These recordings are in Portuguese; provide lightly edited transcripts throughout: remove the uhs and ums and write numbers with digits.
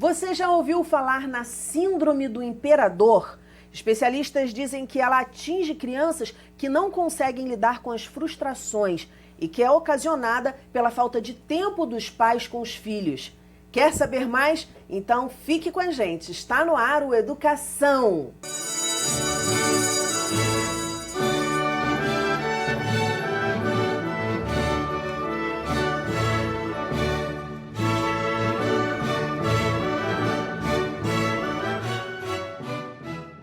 Você já ouviu falar na Síndrome do Imperador? Especialistas dizem que ela atinge crianças que não conseguem lidar com as frustrações e que é ocasionada pela falta de tempo dos pais com os filhos. Quer saber mais? Então fique com a gente. Está no ar o Educação.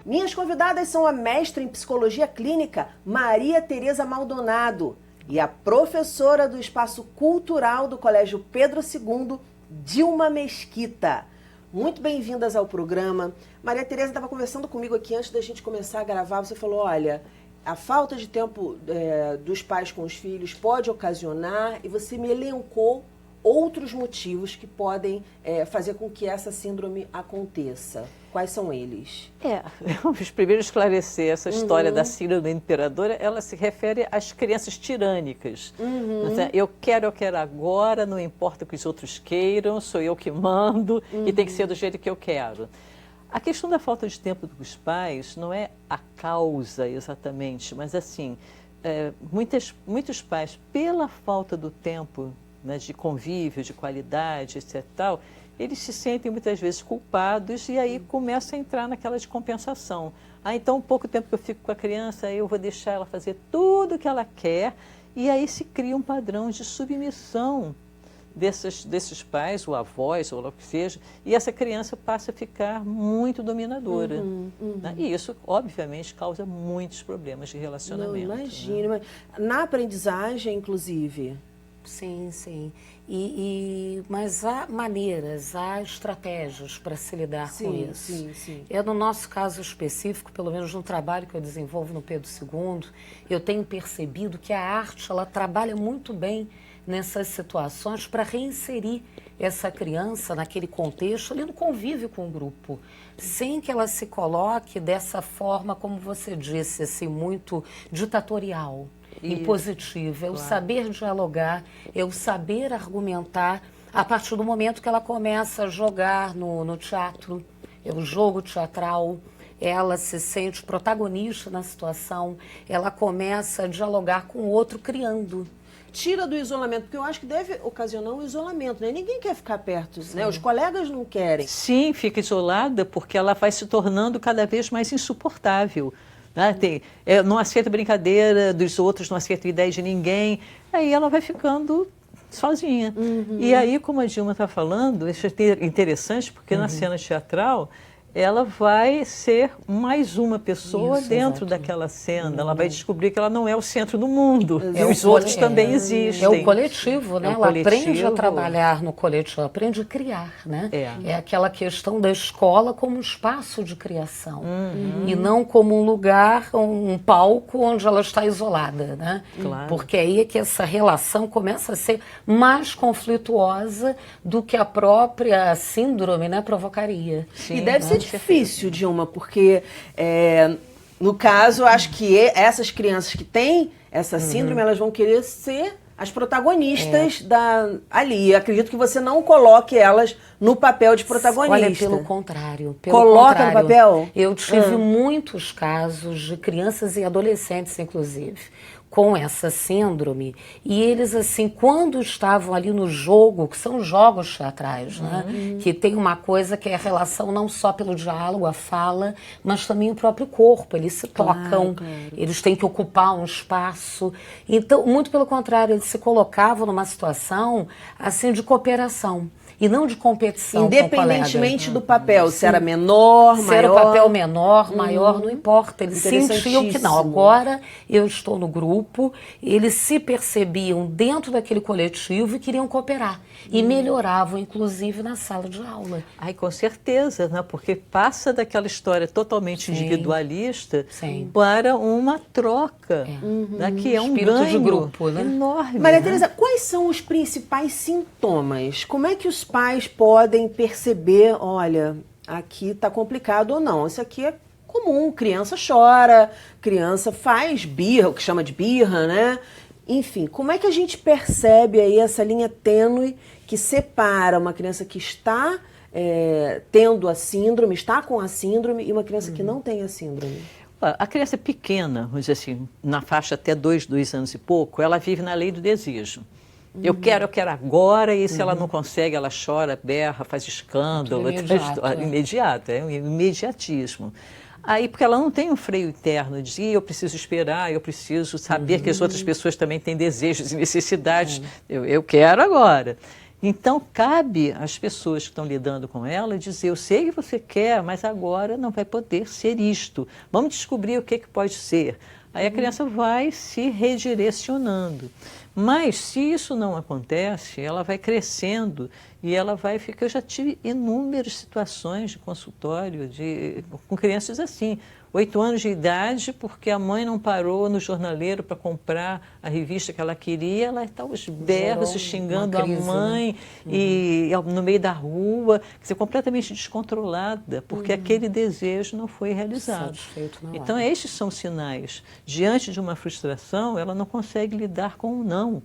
Minhas convidadas são a mestra em Psicologia Clínica, Maria Tereza Maldonado, e a professora do Espaço Cultural do Colégio Pedro II, Dilma Mesquita. Muito bem-vindas ao programa. Maria Tereza estava conversando comigo aqui antes da gente começar a gravar. Você falou, olha, a falta de tempo dos pais com os filhos pode ocasionar, e você me elencou outros motivos que podem fazer com que essa síndrome aconteça. Quais são eles? Vamos primeiro esclarecer essa história da síndrome do imperador. Ela se refere às crianças tirânicas. Eu quero agora, não importa o que os outros queiram, sou eu que mando e tem que ser do jeito que eu quero. A questão da falta de tempo dos pais não é a causa exatamente, mas assim, muitos pais, pela falta do tempo, né, de convívio, de qualidade, etc. tal, eles se sentem muitas vezes culpados e aí começa a entrar naquela de compensação. Então, pouco tempo que eu fico com a criança, eu vou deixar ela fazer tudo o que ela quer, e aí se cria um padrão de submissão desses pais, ou avós, ou o que seja, e essa criança passa a ficar muito dominadora. Né? E isso, obviamente, causa muitos problemas de relacionamento. Não imagino, né? Mas na aprendizagem, inclusive. Sim, sim. Mas há maneiras, há estratégias para se lidar com isso. Sim. No nosso caso específico, pelo menos no trabalho que eu desenvolvo no Pedro II, eu tenho percebido que a arte, ela trabalha muito bem nessas situações para reinserir essa criança naquele contexto, ali no convívio com o grupo, sem que ela se coloque dessa forma, como você disse, assim, muito ditatorial. Impositiva, eu saber dialogar, eu saber argumentar a partir do momento que ela começa a jogar no teatro, o jogo teatral, ela se sente protagonista na situação, ela começa a dialogar com o outro criando. Tira do isolamento, porque eu acho que deve ocasionar um isolamento, né? Ninguém quer ficar perto, né? Os colegas não querem. Sim, fica isolada porque ela vai se tornando cada vez mais insuportável. Não aceita brincadeira dos outros, não aceita ideia de ninguém, aí ela vai ficando sozinha. E aí, como a Dilma está falando, isso é interessante, porque na cena teatral, ela vai ser mais uma pessoa dentro daquela cena, ela vai descobrir que ela não é o centro do mundo, e os outros também existem. É o coletivo, né? Ela aprende a trabalhar no coletivo, ela aprende a criar, né? É aquela questão da escola como um espaço de criação, e não como um lugar, um palco onde ela está isolada, né? Claro. Porque aí é que essa relação começa a ser mais conflituosa do que a própria síndrome, né, provocaria. Sim, e deve ser difícil, Dilma, porque no caso, acho que essas crianças que têm essa síndrome, elas vão querer ser as protagonistas ali. Acredito que você não coloque elas no papel de protagonista. Olha, pelo contrário. Coloca no papel? Eu tive muitos casos de crianças e adolescentes, inclusive, com essa síndrome, e eles, assim, quando estavam ali no jogo, que são jogos teatrais, né? Que tem uma coisa que é a relação não só pelo diálogo, a fala, mas também o próprio corpo, eles se tocam, eles têm que ocupar um espaço. Então, muito pelo contrário, eles se colocavam numa situação, assim, de cooperação. E não de competição. Independentemente do papel, se era menor, maior. Se era o papel menor, maior, não importa. Eles sentiam que não, agora eu estou no grupo, eles se percebiam dentro daquele coletivo e queriam cooperar. E melhoravam, inclusive, na sala de aula. Ai, com certeza, né? Porque passa daquela história totalmente individualista para uma troca, né? Que é um ganho de grupo, né? Enorme. Maria Tereza, quais são os principais sintomas? Como é que os pais podem perceber, olha, aqui está complicado ou não? Isso aqui é comum, criança chora, criança faz birra, o que chama de birra, né? Enfim, como é que a gente percebe aí essa linha tênue que separa uma criança que está tendo a síndrome, está com a síndrome, e uma criança que não tem a síndrome? A criança pequena, vamos dizer assim, na faixa até 2 anos e pouco, ela vive na lei do desejo. Eu quero agora, e se ela não consegue, ela chora, berra, faz escândalo. Imediato, é um imediatismo. Aí, porque ela não tem um freio interno de eu preciso esperar, eu preciso saber que as outras pessoas também têm desejos e necessidades. Eu quero agora. Então, cabe às pessoas que estão lidando com ela dizer, eu sei que você quer, mas agora não vai poder ser isto. Vamos descobrir o que pode ser. Aí a criança vai se redirecionando. Mas, se isso não acontece, ela vai crescendo e ela vai ficar... Eu já tive inúmeras situações de consultório com crianças assim, 8 anos de idade, porque a mãe não parou no jornaleiro para comprar a revista que ela queria, ela está aos berros, xingando a mãe, e no meio da rua, quer dizer, completamente descontrolada, porque aquele desejo não foi realizado. Então, estes são sinais. Diante de uma frustração, ela não consegue lidar com o não.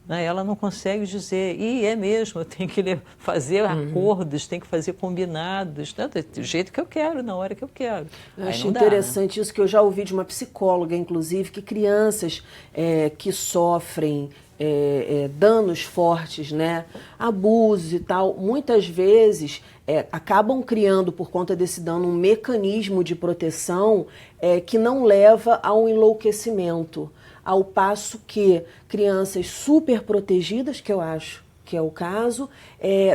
Ela não consegue dizer, é mesmo, eu tenho que fazer acordos, tenho que fazer combinados, do jeito que eu quero, na hora que eu quero. Eu acho interessante isso, que eu já ouvi de uma psicóloga, inclusive, que crianças que sofrem danos fortes, né, abusos e tal, muitas vezes acabam criando, por conta desse dano, um mecanismo de proteção que não leva ao enlouquecimento. Ao passo que crianças super protegidas, que eu acho que é o caso,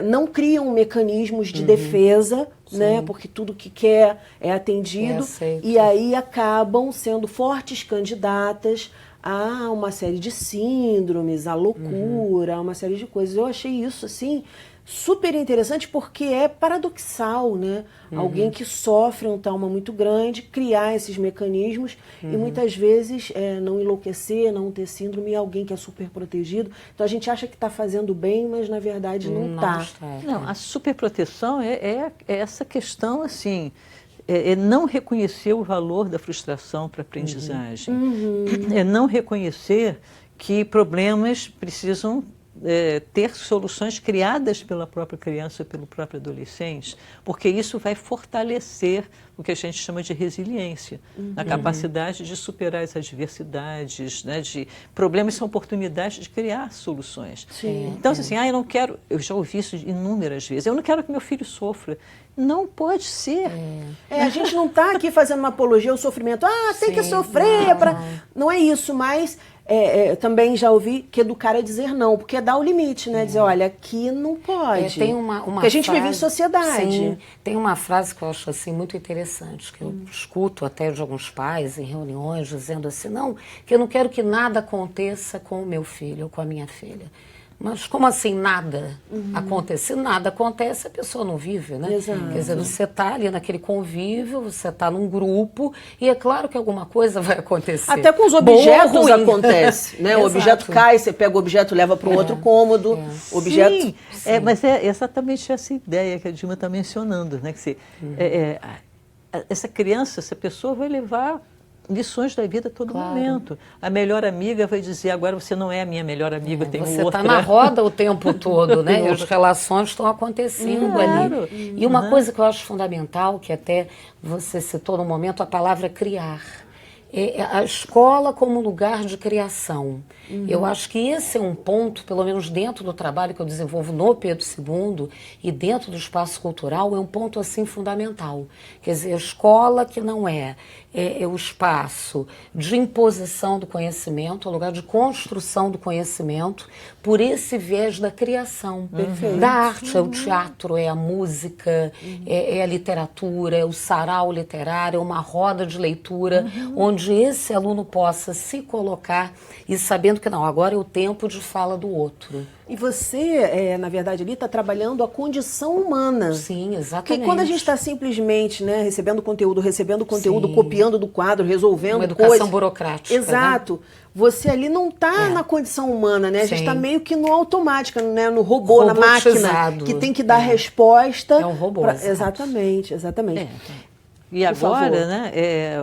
não criam mecanismos de defesa, né, porque tudo que quer é atendido, e aí acabam sendo fortes candidatas a uma série de síndromes, a loucura, a uma série de coisas. Eu achei isso, assim, super interessante, porque é paradoxal, né? Alguém que sofre um trauma muito grande, criar esses mecanismos e muitas vezes não enlouquecer, não ter síndrome, e alguém que é super protegido. Então a gente acha que está fazendo bem, mas na verdade não está. Não, a superproteção é essa questão, assim, é não reconhecer o valor da frustração para a aprendizagem. É não reconhecer que problemas precisam ter soluções criadas pela própria criança, pelo próprio adolescente, porque isso vai fortalecer o que a gente chama de resiliência, a capacidade de superar as adversidades, né, de problemas são oportunidades de criar soluções. Então, assim, eu não quero, eu já ouvi isso inúmeras vezes, eu não quero que meu filho sofra. Não pode ser. A gente não está aqui fazendo uma apologia ao sofrimento. Tem que sofrer. Não é isso, mas também já ouvi que educar é dizer não, porque dá o limite, né? Dizer, olha, aqui não pode. Tem uma porque a gente vive em sociedade. Sim, tem uma frase que eu acho assim, muito interessante, que eu escuto até de alguns pais em reuniões, dizendo assim, não, que eu não quero que nada aconteça com o meu filho ou com a minha filha. Mas como assim nada acontece? Se nada acontece, a pessoa não vive, né? Exato. Quer dizer, você está ali naquele convívio, você está num grupo, e é claro que alguma coisa vai acontecer. Até com os objetos acontece, né? O objeto cai, você pega o objeto e leva para um outro cômodo. Objeto... Sim, mas é exatamente essa ideia que a Dilma está mencionando, né? Que essa criança, essa pessoa vai levar lições da vida a todo momento. A melhor amiga vai dizer, agora você não é a minha melhor amiga, tem outra. Você está na roda o tempo todo, né? E as relações estão acontecendo ali. E uma coisa que eu acho fundamental, que até você citou no momento, a palavra criar. A escola como lugar de criação. Eu acho que esse é um ponto, pelo menos dentro do trabalho que eu desenvolvo no Pedro II e dentro do espaço cultural, é um ponto assim fundamental. Quer dizer, a escola que não é o espaço de imposição do conhecimento, é o lugar de construção do conhecimento, por esse viés da criação, da arte, é o teatro, é a música, é a literatura, é o sarau literário, é uma roda de leitura, onde esse aluno possa se colocar e sabendo que não, agora é o tempo de fala do outro. E você, na verdade, ali está trabalhando a condição humana. Sim, exatamente. Porque quando a gente está simplesmente, né, recebendo conteúdo, copiando do quadro, resolvendo uma educação burocrática. Exato. Né? Você ali não está na condição humana, né? A gente está meio que no automático, né? No robô, na máquina, que tem que dar resposta. É um robô. Exatamente. E agora, né,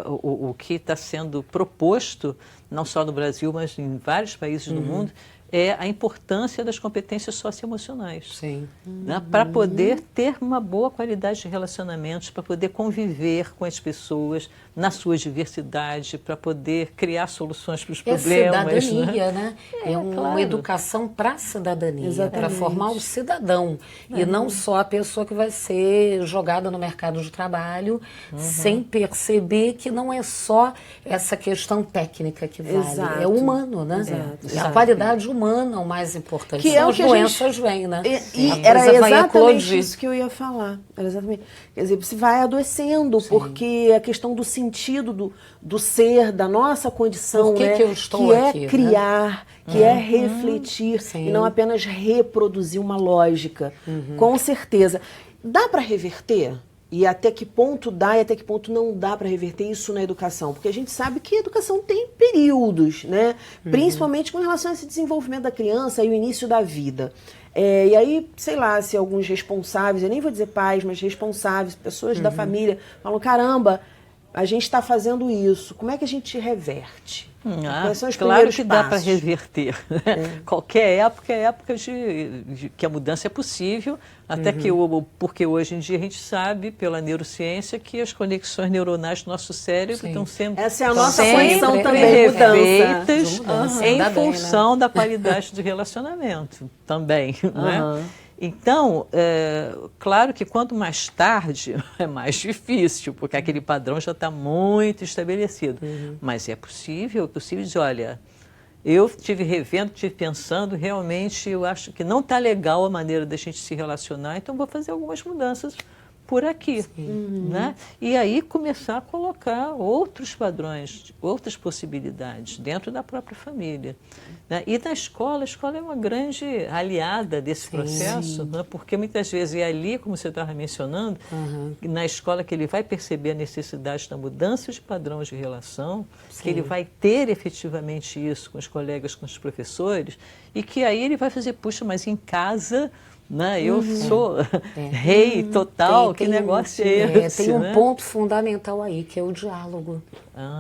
o que está sendo proposto, não só no Brasil, mas em vários países do mundo, é a importância das competências socioemocionais. Sim. Né? Para poder ter uma boa qualidade de relacionamentos, para poder conviver com as pessoas na sua diversidade, para poder criar soluções para os problemas. Cidadania, né? É uma claro. educação para a cidadania, para Exatamente. formar o cidadão. E não só a pessoa que vai ser jogada no mercado de trabalho, sem perceber que não é só essa questão técnica que vale. Exato. É humano, né? Exato. É a qualidade humana o mais importante. Que Senão é o as que a gente- doenças vêm, né? E A era coisa vai exatamente eclodir. isso que eu ia falar. Era exatamente. Quer dizer, você vai adoecendo, porque a questão do sentido do ser, da nossa condição, Por que né? que eu estou que aqui, é né? criar, que é refletir, Sim. e não apenas reproduzir uma lógica. Com certeza. Dá para reverter? E até que ponto dá e até que ponto não dá para reverter isso na educação? Porque a gente sabe que a educação tem períodos, né? Principalmente com relação a esse desenvolvimento da criança e o início da vida. E aí, sei lá, se alguns responsáveis, eu nem vou dizer pais, mas responsáveis, pessoas da família, falam, caramba, a gente está fazendo isso, como é que a gente reverte? Quais são os Claro primeiros que dá para passos? reverter. Qualquer época é época que a mudança é possível, até porque hoje em dia a gente sabe, pela neurociência, que as conexões neuronais do nosso cérebro estão sempre, Essa é a nossa sempre condição também, mudança. refeitas De mudança. em Ainda bem, né? função da qualidade de relacionamento também. Né? Então, claro que quanto mais tarde é mais difícil, porque aquele padrão já está muito estabelecido. Mas é possível dizer, olha, eu estive revendo, estive pensando, realmente eu acho que não está legal a maneira da gente se relacionar, então vou fazer algumas mudanças por aqui, né? E aí começar a colocar outros padrões, outras possibilidades dentro da própria família, né? E na escola, a escola é uma grande aliada desse processo, né? Porque muitas vezes é ali, como você estava mencionando, na escola que ele vai perceber a necessidade da mudança de padrão de relação, que ele vai ter efetivamente isso com os colegas, com os professores, e que aí ele vai fazer, puxa, mas em casa, né? Eu sou rei total, que negócio é esse? Tem um né? ponto fundamental aí, que é o diálogo.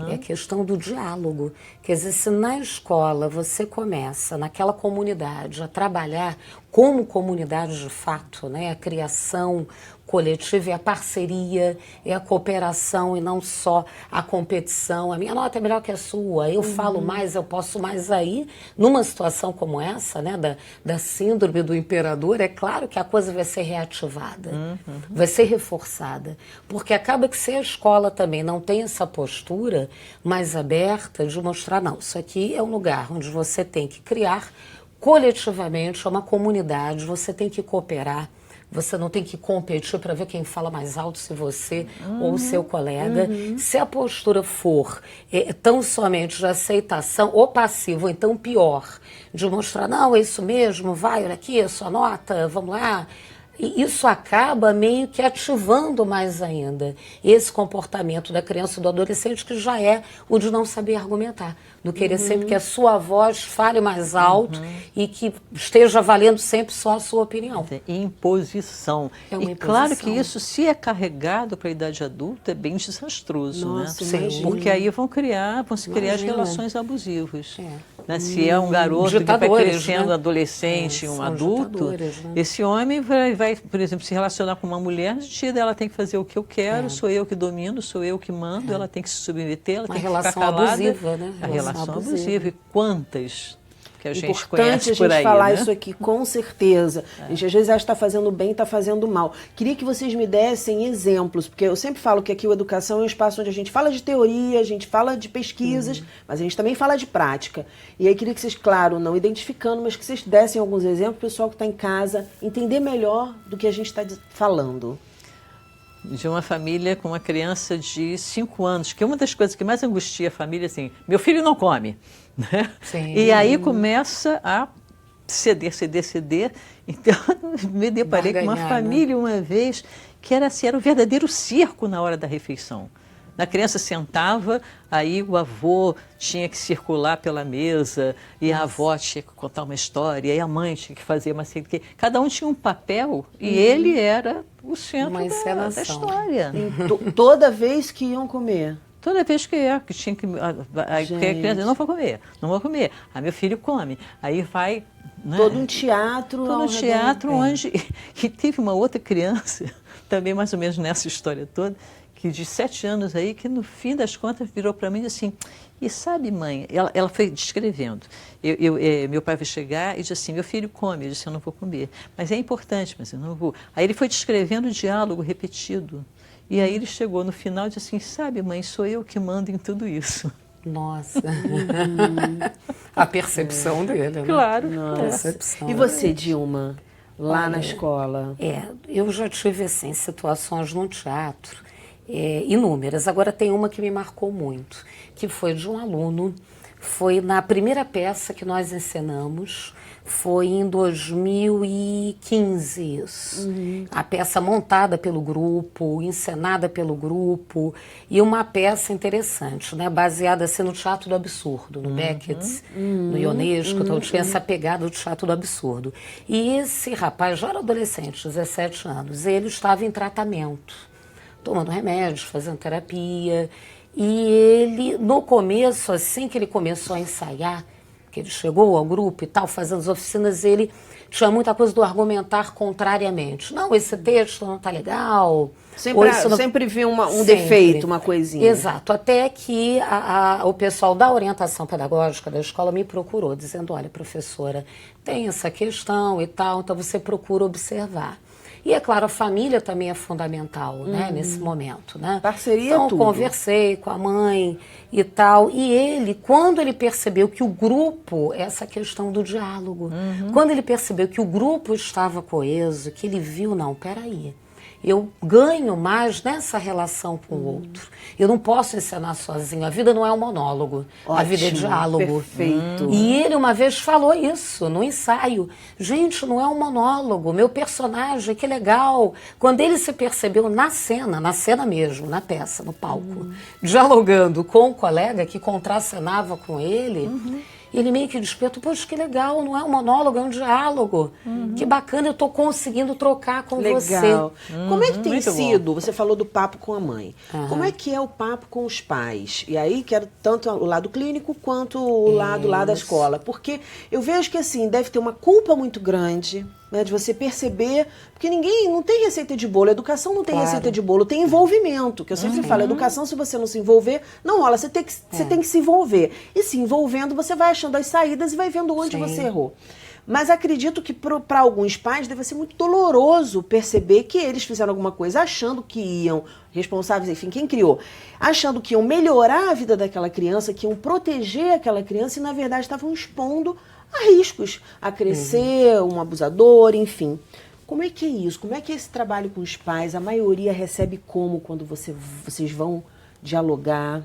É a questão do diálogo. Quer dizer, se na escola você começa, naquela comunidade, a trabalhar como comunidade de fato, né? A criação coletiva é a parceria, é a cooperação e não só a competição. A minha nota é melhor que a sua, eu falo mais, eu posso mais. Aí, numa situação como essa, né, da síndrome do imperador, é claro que a coisa vai ser reativada, vai ser reforçada, porque acaba que se a escola também não tem essa postura mais aberta de mostrar, não, isso aqui é um lugar onde você tem que criar coletivamente uma comunidade, você tem que cooperar. Você não tem que competir para ver quem fala mais alto, se você ou o seu colega. Se a postura for tão somente de aceitação ou passiva, ou então pior, de mostrar, não, é isso mesmo, vai, olha aqui, a sua nota, vamos lá. E isso acaba meio que ativando mais ainda esse comportamento da criança e do adolescente, que já é o de não saber argumentar, do querer sempre que a sua voz fale mais alto e que esteja valendo sempre só a sua opinião. Imposição. É uma E claro imposição. que isso, se é carregado para a idade adulta, é bem desastroso, Nossa, né? imagina. Porque aí vão se criar as Imagina. relações abusivas. Né? Se é um garoto que vai Ditadores, crescendo, né? adolescente, um São adulto, ditadores, né? esse homem vai, por exemplo, se relacionar com uma mulher, ela tem que fazer o que eu quero, sou eu que domino, sou eu que mando, ela tem que se submeter, ela Uma tem que ficar relação calada. abusiva, né? A Relação relação abusiva. abusiva. E quantas que a gente Importante conhece a gente por aí, falar né? isso aqui, com certeza. A gente às vezes acha que está fazendo bem, está fazendo mal. Queria que vocês me dessem exemplos, porque eu sempre falo que aqui o Educação é um espaço onde a gente fala de teoria, a gente fala de pesquisas, mas a gente também fala de prática. E aí queria que vocês, claro, não identificando, mas que vocês dessem alguns exemplos, para o pessoal que está em casa entender melhor do que a gente está falando. De uma família com uma criança de 5 anos, que uma das coisas que mais angustia a família é assim, meu filho não come. Né? Sim. E aí começa a ceder. Então, me deparei com uma Barganhar, né? família uma vez que era assim, era um verdadeiro circo na hora da refeição. A criança sentava, aí o avô tinha que circular pela mesa, e a avó tinha que contar uma história, e a mãe tinha que fazer uma... Cada um tinha um papel, e ele era o centro Uma da encenação. história. Toda vez que iam comer. Toda vez que tinha que... Aí a criança, não vou comer, não vou comer. Aí meu filho come. Aí vai... Né? Todo um teatro. Todo um teatro onde... E teve uma outra criança, também mais ou menos nessa história toda, que de 7 anos aí, que no fim das contas virou para mim e disse assim, e sabe, mãe, ela foi descrevendo, meu pai vai chegar e disse assim, meu filho come, eu disse, eu não vou comer, mas é importante, mas eu não vou. Aí ele foi descrevendo o diálogo repetido, e aí ele chegou no final e disse assim, sabe, mãe, sou eu que mando em tudo isso. Nossa. A percepção dele, né? Claro. Percepção. E você, Dilma, lá na escola? Eu já tive, assim, situações no teatro, inúmeras. Agora tem uma que me marcou muito, que foi de um aluno, foi na primeira peça que nós encenamos, foi em 2015 isso. A peça montada pelo grupo, encenada pelo grupo, e uma peça interessante, né? Baseada assim, no teatro do absurdo, no Beckett, no Ionesco, então tinha essa pegada do teatro do absurdo. E esse rapaz já era adolescente, 17 anos, ele estava em tratamento, tomando remédios, fazendo terapia, e ele, no começo, assim que ele começou a ensaiar, que ele chegou ao grupo e tal, fazendo as oficinas, ele tinha muita coisa do argumentar contrariamente. Não, esse texto não está legal. Sempre vê um defeito, uma coisinha. Exato, até que o pessoal da orientação pedagógica da escola me procurou, dizendo, olha, professora, tem essa questão e tal, então você procura observar. E, é claro, a família também é fundamental, né, nesse momento, né? Parceria então, tudo. Conversei com a mãe e tal. E ele, quando ele percebeu que o grupo, essa questão do diálogo, quando ele percebeu que o grupo estava coeso, que ele viu, não, peraí, eu ganho mais nessa relação com o outro. Eu não posso encenar sozinho. A vida não é um monólogo. Ótimo, a vida é diálogo. Perfeito. E ele uma vez falou isso no ensaio. Gente, não é um monólogo. Meu personagem, que legal. Quando ele se percebeu na cena mesmo, na peça, no palco, dialogando com o colega que contracenava com ele, ele meio que despertou, poxa, que legal, não é um monólogo, é um diálogo. Que bacana, eu estou conseguindo trocar com você. Legal. Como é que tem muito sido, você falou do papo com a mãe, como é que é o papo com os pais? E aí quero tanto o lado clínico quanto o lado lá da escola. Porque eu vejo que assim, deve ter uma culpa muito grande, né, de você perceber, porque não tem receita de bolo, a educação não tem receita de bolo, tem envolvimento, que eu sempre falo, educação, se você não se envolver, não rola, você tem que se envolver. E se envolvendo, você vai achando as saídas e vai vendo onde você errou. Mas acredito que para alguns pais deve ser muito doloroso perceber que eles fizeram alguma coisa achando que iam, responsáveis, enfim, quem criou, achando que iam melhorar a vida daquela criança, que iam proteger aquela criança e na verdade estavam expondo a riscos, a crescer, um abusador, enfim. Como é que é isso? Como é que é esse trabalho com os pais? A maioria recebe como quando vocês vão dialogar?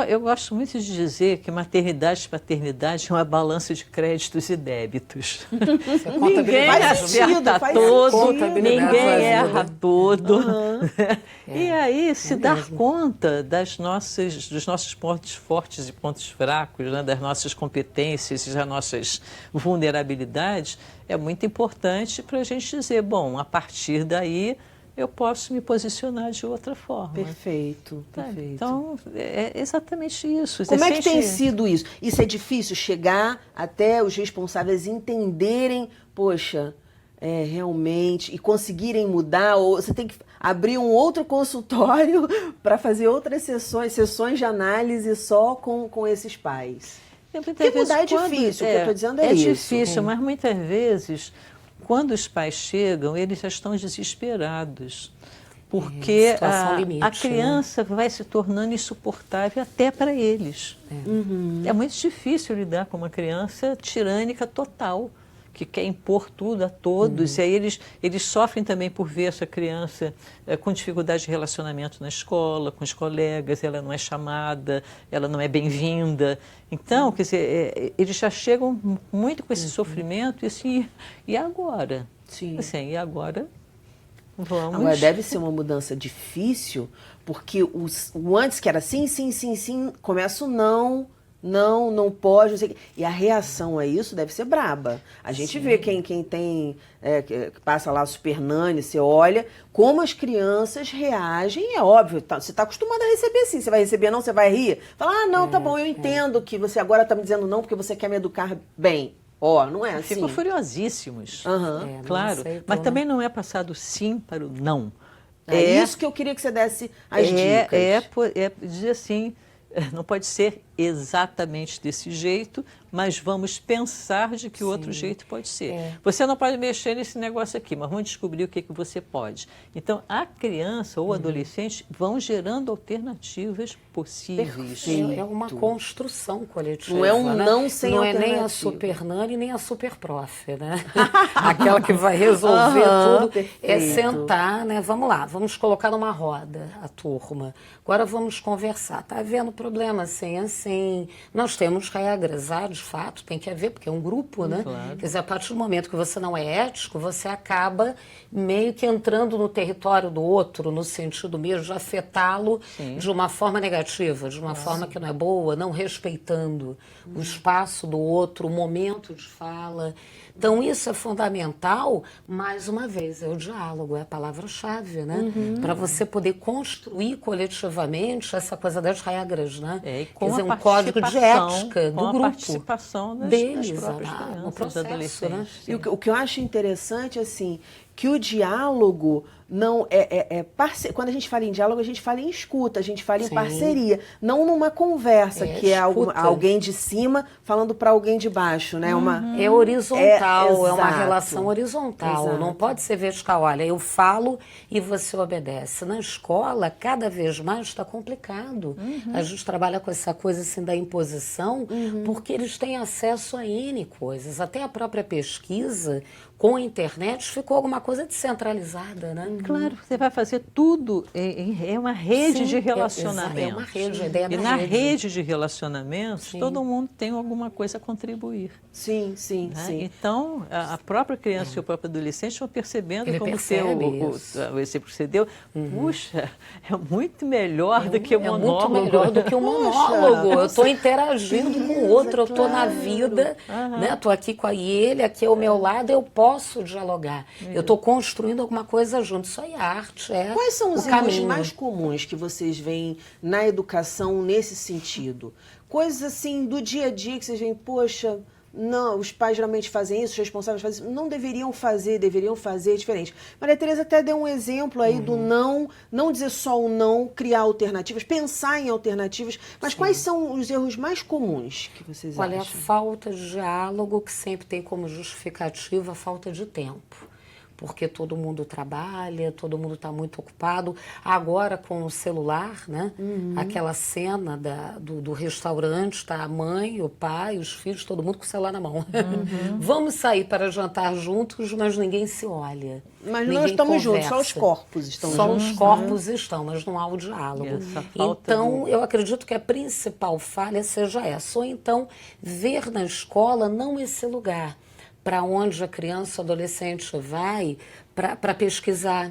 Eu gosto muito de dizer que maternidade e paternidade é uma balança de créditos e débitos. Ninguém acerta todo, ninguém erra todo. E aí se dar conta dos nossos pontos fortes e pontos fracos, né, das nossas competências e das nossas vulnerabilidades, é muito importante para a gente dizer, bom, a partir daí eu posso me posicionar de outra forma. Perfeito, perfeito. Então, é exatamente isso. Como é que tem sido isso? Isso é difícil, chegar até os responsáveis entenderem, poxa, realmente, e conseguirem mudar, ou você tem que abrir um outro consultório para fazer outras sessões de análise só com esses pais. Porque mudar é difícil, o que eu estou dizendo é isso. É difícil, mas muitas vezes, quando os pais chegam, eles já estão desesperados, porque a criança vai se tornando insuportável até para eles. É muito difícil lidar com uma criança tirânica total, que quer impor tudo a todos, e aí eles sofrem também por ver essa criança com dificuldade de relacionamento na escola, com os colegas, ela não é chamada, ela não é bem-vinda. Então, quer dizer, eles já chegam muito com esse sofrimento, e assim, e agora? Sim. Assim, e agora vamos... Agora, deve ser uma mudança difícil, porque o antes que era sim, começa o não, não pode, não sei o quê. E a reação a isso deve ser braba. A gente vê quem tem, que passa lá Super Nani, você olha, como as crianças reagem, é óbvio, você está acostumado a receber assim, você vai receber não, você vai rir? Fala, não, tá bom, eu entendo que você agora está me dizendo não porque você quer me educar bem. Não é assim. Ficam furiosíssimos, claro, mas né? também não é passado sim para o não. É isso que eu queria que você desse as dicas. É dizer assim, não pode ser exatamente desse jeito, mas vamos pensar de que outro jeito pode ser. Você não pode mexer nesse negócio aqui, mas vamos descobrir o que você pode. Então, a criança ou o adolescente vão gerando alternativas possíveis. É uma construção coletiva. Não é um não sem Não é alternativa. nem a super nani, nem a super prof, né? Aquela que vai resolver tudo. Perfeito. É sentar, né? Vamos lá, vamos colocar numa roda a turma. Agora vamos conversar. Tá havendo problema assim. Nós temos regras, de fato, tem que haver, porque é um grupo, né? Claro. Quer dizer, a partir do momento que você não é ético, você acaba meio que entrando no território do outro, no sentido mesmo de afetá-lo de uma forma negativa, de uma forma que não é boa, não respeitando o espaço do outro, o momento de fala. Então, isso é fundamental, mais uma vez, é o diálogo, é a palavra-chave, né? Para você poder construir coletivamente essa coisa das regras, né? E Quer com dizer, a um código de ética do com a grupo. participação deles, das próprias no crianças, dos processo, adolescentes. né? E o que eu acho interessante, assim, que o diálogo não quando a gente fala em diálogo, a gente fala em escuta, a gente fala em parceria, não numa conversa que é alguém de cima falando para alguém de baixo, né? É horizontal, é uma exato. relação horizontal, Exato. não pode ser vertical. Olha, eu falo e você obedece. Na escola, cada vez mais está complicado. A gente trabalha com essa coisa assim da imposição, porque eles têm acesso a N coisas. Até a própria pesquisa com a internet ficou alguma coisa descentralizada, né? Claro, você vai fazer tudo, é uma rede de relacionamentos. É uma rede, a ideia E da na rede. rede de relacionamentos, todo mundo tem alguma coisa a contribuir. Sim. Né? Então, a própria criança e o próprio adolescente vão percebendo Ele como percebe o exemplo que você deu. Puxa, é muito melhor do que o monólogo. É muito melhor do que o monólogo. Eu estou interagindo com o outro, eu estou na claro. vida, né? Estou aqui com ele, aqui ao meu lado, eu posso dialogar. Eu estou construindo alguma coisa junto. Isso aí é arte, é Quais são os o erros caminho. mais comuns que vocês veem na educação nesse sentido? Coisas assim do dia a dia que vocês veem, poxa, não, os pais geralmente fazem isso, os responsáveis fazem isso, não deveriam fazer diferente. Maria Tereza até deu um exemplo aí do não dizer só o não, criar alternativas, pensar em alternativas, mas quais são os erros mais comuns que vocês Olha, a acham? falta de diálogo, que sempre tem como justificativa a falta de tempo. Porque todo mundo trabalha, todo mundo está muito ocupado. Agora, com o celular, né? Aquela cena do restaurante, está a mãe, o pai, os filhos, todo mundo com o celular na mão. Vamos sair para jantar juntos, mas ninguém se olha. Mas ninguém nós estamos conversa. juntos, só os corpos estão Só juntos. os corpos estão, mas não há o diálogo. Essa falta Então, eu acredito que a principal falha seja essa. Ou então, ver na escola não esse lugar para onde a criança, o adolescente vai para pesquisar.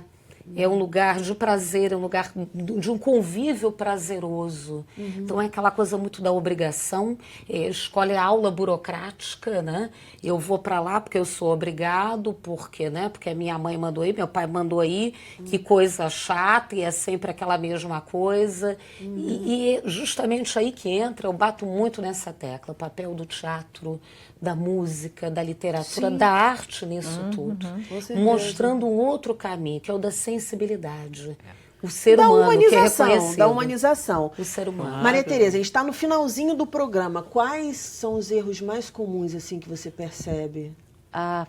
É um lugar de prazer, é um lugar de um convívio prazeroso. Então é aquela coisa muito da obrigação. Escola é aula burocrática, né? Eu vou para lá porque eu sou obrigado, porque, né? Porque a minha mãe mandou aí, meu pai mandou aí. Que coisa chata, e é sempre aquela mesma coisa. E é justamente aí que entra, eu bato muito nessa tecla, o papel do teatro, da música, da literatura, da arte nisso tudo. Com certeza. Mostrando um outro caminho, que é o da sensibilidade. O ser Da humano, que é humanização, reconhecido. da humanização. O ser humano. Maria Tereza, a gente está no finalzinho do programa. Quais são os erros mais comuns assim que você percebe? A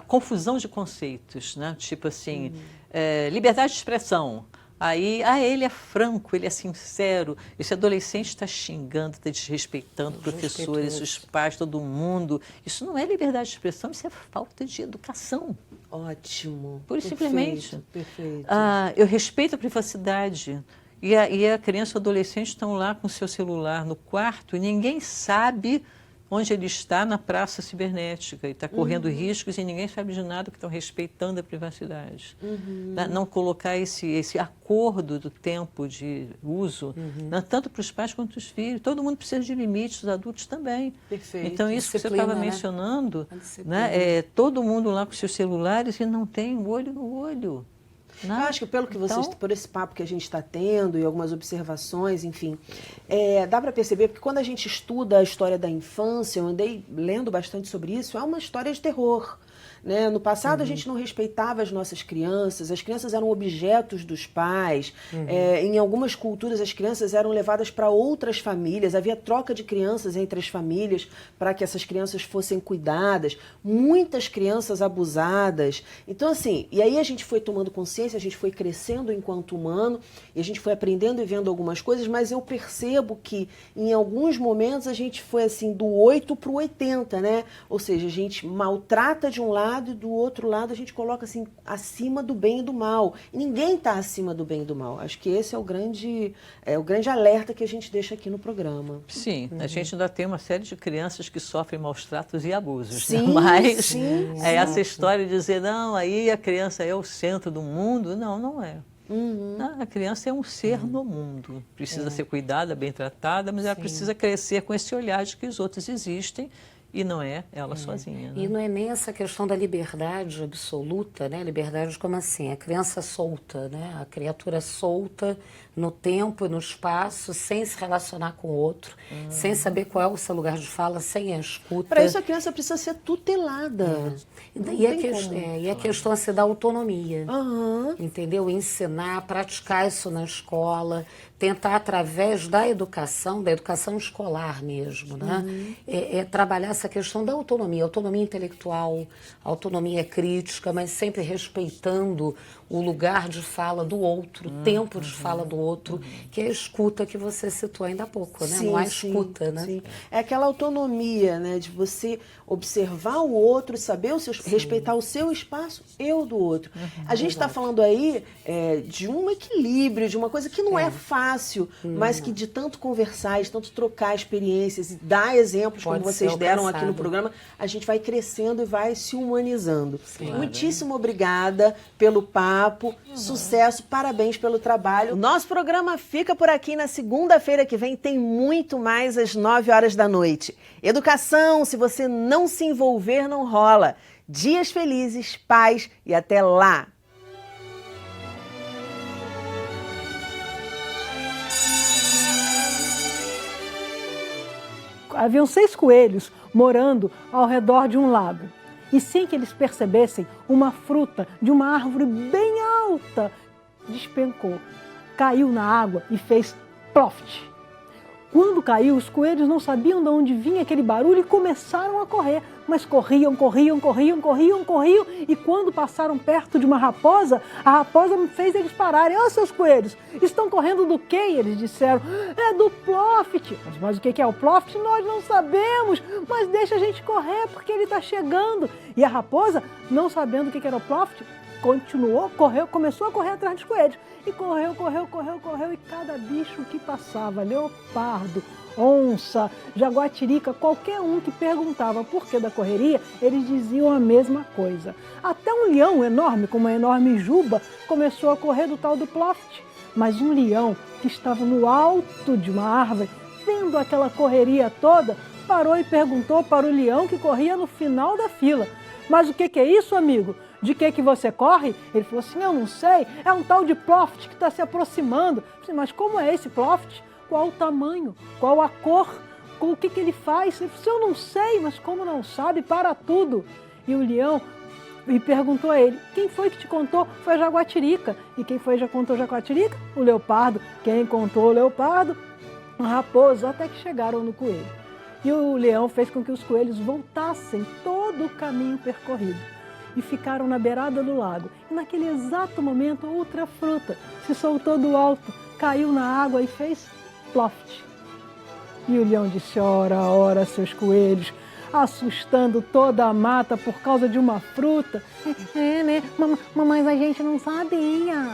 confusão de conceitos, né? Tipo assim, liberdade de expressão. Aí, ele é franco, ele é sincero. Esse adolescente está xingando, está desrespeitando professores, os pais, todo mundo. Isso não é liberdade de expressão, isso é falta de educação. Ótimo. Pura e simplesmente. Perfeito. Eu respeito a privacidade. E a criança e o adolescente estão lá com o seu celular no quarto e ninguém sabe onde ele está na praça cibernética e está correndo riscos e ninguém sabe de nada, que estão respeitando a privacidade. Não colocar esse acordo do tempo de uso, tanto para os pais quanto para os filhos. Todo mundo precisa de limites, os adultos também. Perfeito. Então, isso que você estava mencionando, todo mundo lá com seus celulares e não tem o olho no olho. Eu acho que pelo que vocês, por esse papo que a gente está tendo e algumas observações, enfim, dá para perceber, porque quando a gente estuda a história da infância, eu andei lendo bastante sobre isso, é uma história de terror. Né? No passado a gente não respeitava as nossas crianças, as crianças eram objetos dos pais, em algumas culturas as crianças eram levadas para outras famílias, havia troca de crianças entre as famílias para que essas crianças fossem cuidadas, muitas crianças abusadas. Então assim, e aí a gente foi tomando consciência, a gente foi crescendo enquanto humano, e a gente foi aprendendo e vendo algumas coisas, mas eu percebo que em alguns momentos a gente foi assim do 8 para o 80, né? Ou seja, a gente maltrata de um lado e do outro lado a gente coloca assim acima do bem e do mal. E ninguém está acima do bem e do mal. Acho que esse é o grande alerta que a gente deixa aqui no programa. Sim, a gente ainda tem uma série de crianças que sofrem maus tratos e abusos. Sim, né? Mas sim, essa história de dizer, não, aí a criança é o centro do mundo, não é. A criança é um ser no mundo, precisa ser cuidada, bem tratada, mas ela precisa crescer com esse olhar de que os outros existem e não é ela sozinha. Né? E não é nem essa questão da liberdade absoluta, né? Liberdade como assim? A criança solta, né? A criatura solta no tempo e no espaço, sem se relacionar com o outro, sem saber qual é o seu lugar de fala, sem a escuta. Para isso a criança precisa ser tutelada. E a questão assim, da autonomia, entendeu? Ensinar, praticar isso na escola, tentar através da educação escolar mesmo, né? Trabalhar essa questão da autonomia intelectual, autonomia crítica, mas sempre respeitando o lugar de fala do outro, o tempo de fala do outro, que é a escuta que você citou ainda há pouco, né? Não há escuta, né? Sim. É aquela autonomia, né? De você observar o outro, saber respeitar o seu espaço e o do outro. A gente está falando aí de um equilíbrio, de uma coisa que não é fácil, mas que de tanto conversar, de tanto trocar experiências e dar exemplos, como vocês deram aqui no programa, a gente vai crescendo e vai se humanizando. Claro. Muitíssimo obrigada pelo papo, sucesso, parabéns pelo trabalho. O nosso programa fica por aqui. Na segunda-feira que vem tem muito mais às 9 horas da noite. Educação, se você não se envolver, não rola. Dias felizes, paz e até lá! Haviam 6 coelhos morando ao redor de um lago. E sem que eles percebessem, uma fruta de uma árvore bem alta despencou, caiu na água e fez ploft. Quando caiu, os coelhos não sabiam de onde vinha aquele barulho e começaram a correr. Mas corriam, e quando passaram perto de uma raposa, a raposa fez eles pararem. Ó, seus coelhos, estão correndo do quê? E eles disseram, é do ploft. Mas o que é o ploft? Nós não sabemos, mas deixa a gente correr porque ele está chegando. E a raposa, não sabendo o que era o ploft, continuou, correu, começou a correr atrás dos coelhos. E correu, e cada bicho que passava, leopardo, onça, jaguatirica, qualquer um que perguntava por que da correria, eles diziam a mesma coisa. Até um leão enorme, com uma enorme juba, começou a correr do tal do ploft. Mas um leão que estava no alto de uma árvore, vendo aquela correria toda, parou e perguntou para o leão que corria no final da fila. Mas o que é isso, amigo? De que você corre? Ele falou assim, eu não sei, é um tal de ploft que está se aproximando. Eu falei, mas como é esse ploft? Qual o tamanho? Qual a cor? O que ele faz? Ele falou assim, eu não sei, mas como não sabe, para tudo. E o leão perguntou a ele, quem foi que te contou? Foi a jaguatirica. E quem foi que já contou a jaguatirica? O leopardo. Quem contou o leopardo? O raposo, até que chegaram no coelho. E o leão fez com que os coelhos voltassem todo o caminho percorrido e ficaram na beirada do lago. E naquele exato momento, outra fruta se soltou do alto, caiu na água e fez ploft. E o leão disse, ora, seus coelhos, assustando toda a mata por causa de uma fruta. Né? Mas a gente não sabia.